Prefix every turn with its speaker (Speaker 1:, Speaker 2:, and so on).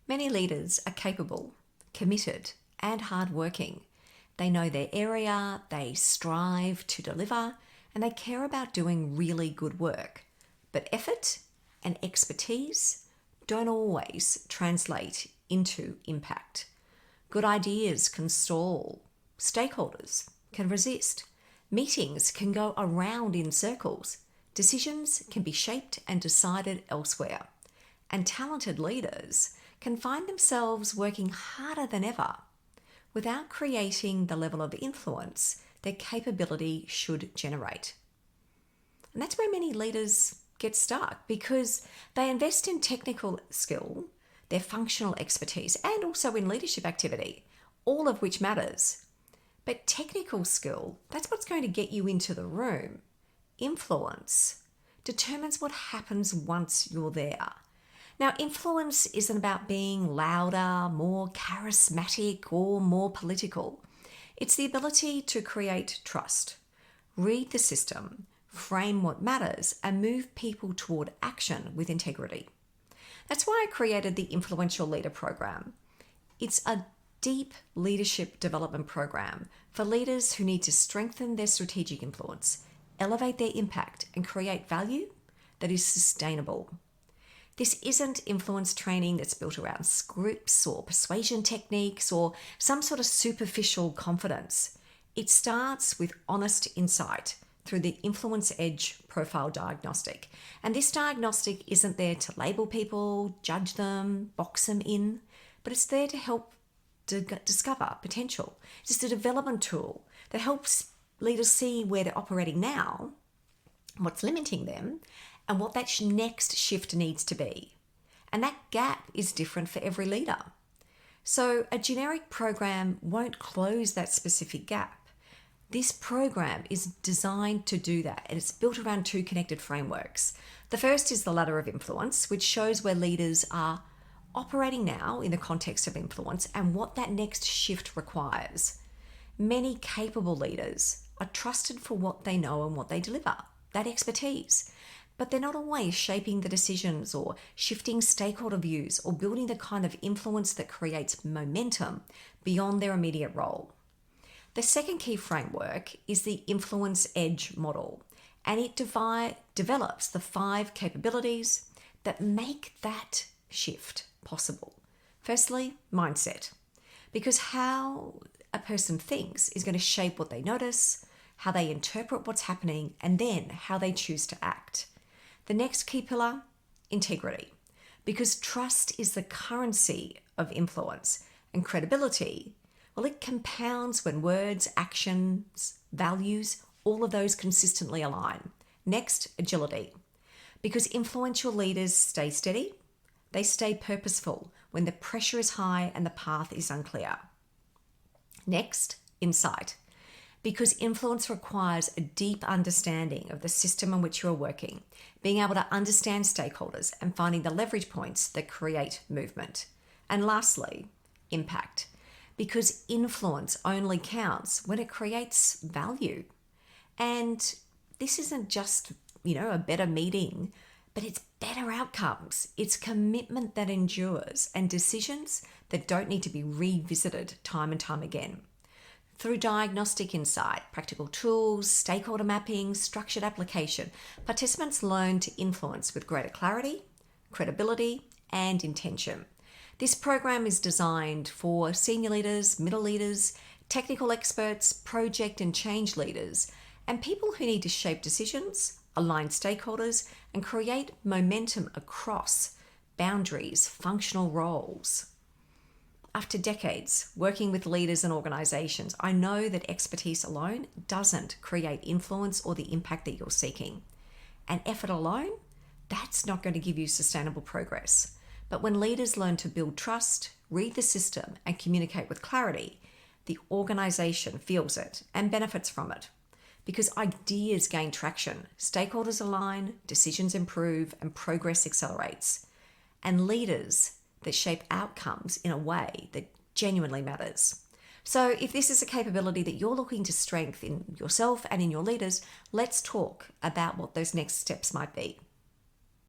Speaker 1: Many leaders are capable, committed, and hardworking. They know their area, they strive to deliver, and they care about doing really good work. But effort and expertise don't always translate into impact. Good ideas can stall, stakeholders can resist, meetings can go around in circles, decisions can be shaped and decided elsewhere, and talented leaders can find themselves working harder than ever without creating the level of influence their capability should generate. And that's where many leaders get stuck, because they invest in technical skill, their functional expertise, and also in leadership activity, all of which matters. But technical skill, that's what's going to get you into the room. Influence determines what happens once you're there. Now, influence isn't about being louder, more charismatic, or more political. It's the ability to create trust, read the system, frame what matters, and move people toward action with integrity. That's why I created the Influential Leader Program. It's a deep leadership development program for leaders who need to strengthen their strategic influence, elevate their impact, and create value that is sustainable. This isn't influence training that's built around scripts or persuasion techniques or some sort of superficial confidence. It starts with honest insight through the Influence Edge Profile Diagnostic. And this diagnostic isn't there to label people, judge them, box them in, but it's there to help discover potential. It's just a development tool that helps leaders see where they're operating now, what's limiting them, and what that next shift needs to be. And that gap is different for every leader. So a generic program won't close that specific gap. This program is designed to do that, and it's built around two connected frameworks. The first is the ladder of influence, which shows where leaders are operating now in the context of influence and what that next shift requires. Many capable leaders are trusted for what they know and what they deliver, that expertise. But they're not always shaping the decisions or shifting stakeholder views or building the kind of influence that creates momentum beyond their immediate role. The second key framework is the Influence Edge model, and it develops the 5 capabilities that make that shift possible. Firstly, mindset, because how a person thinks is going to shape what they notice, how they interpret what's happening, and then how they choose to act. The next key pillar, integrity, because trust is the currency of influence, and credibility, well, it compounds when words, actions, values, all of those consistently align. Next, agility, because influential leaders stay steady, they stay purposeful when the pressure is high and the path is unclear. Next, insight, because influence requires a deep understanding of the system in which you're working, being able to understand stakeholders and finding the leverage points that create movement. And lastly, impact, because influence only counts when it creates value. And this isn't just, a better meeting, but it's better outcomes. It's commitment that endures and decisions that don't need to be revisited time and time again. Through diagnostic insight, practical tools, stakeholder mapping, structured application, participants learn to influence with greater clarity, credibility, and intention. This program is designed for senior leaders, middle leaders, technical experts, project and change leaders, and people who need to shape decisions, align stakeholders, and create momentum across boundaries, functional roles. After decades working with leaders and organizations, I know that expertise alone doesn't create influence or the impact that you're seeking. And effort alone, that's not going to give you sustainable progress. But when leaders learn to build trust, read the system, and communicate with clarity, the organization feels it and benefits from it. Because ideas gain traction, stakeholders align, decisions improve, and progress accelerates. And leaders that shape outcomes in a way that genuinely matters. So if this is a capability that you're looking to strengthen in yourself and in your leaders, let's talk about what those next steps might be.